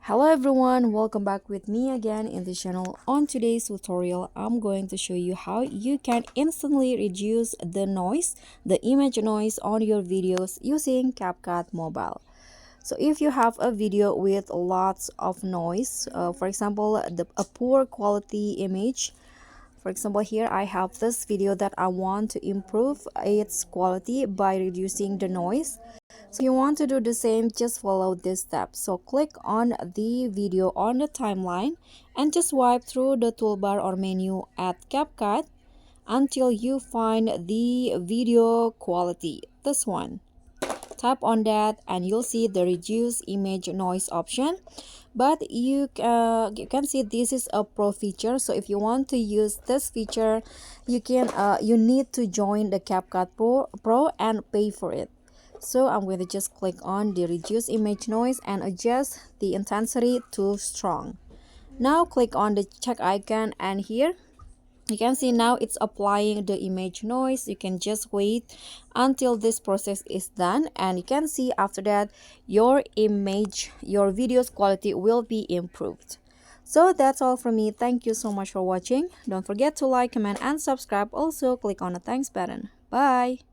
Hello everyone, welcome back with me again in the channel. On today's tutorial, I'm going to show you how you can instantly reduce the image noise on your videos using CapCut Mobile. So if you have a video with lots of noise, for example, a poor quality image, for example, here I have this video that I want to improve its quality by reducing the noise. So you want to do the same, just follow this step. So click on the video on the timeline and just swipe through the toolbar or menu at CapCut until you find the video quality, this one. Tap on that and you'll see the reduce image noise option, but you can see this is a pro feature. So if you want to use this feature, you need to join the CapCut Pro and pay for it. So I'm going to just click on the reduce image noise and adjust the intensity to strong. Now click on the check icon and here you can see now it's applying the image noise. You can just wait until this process is done, and you can see after that your video's quality will be improved. So that's all from me. Thank you so much for watching. Don't forget to like, comment and subscribe. Also click on the thanks button. Bye.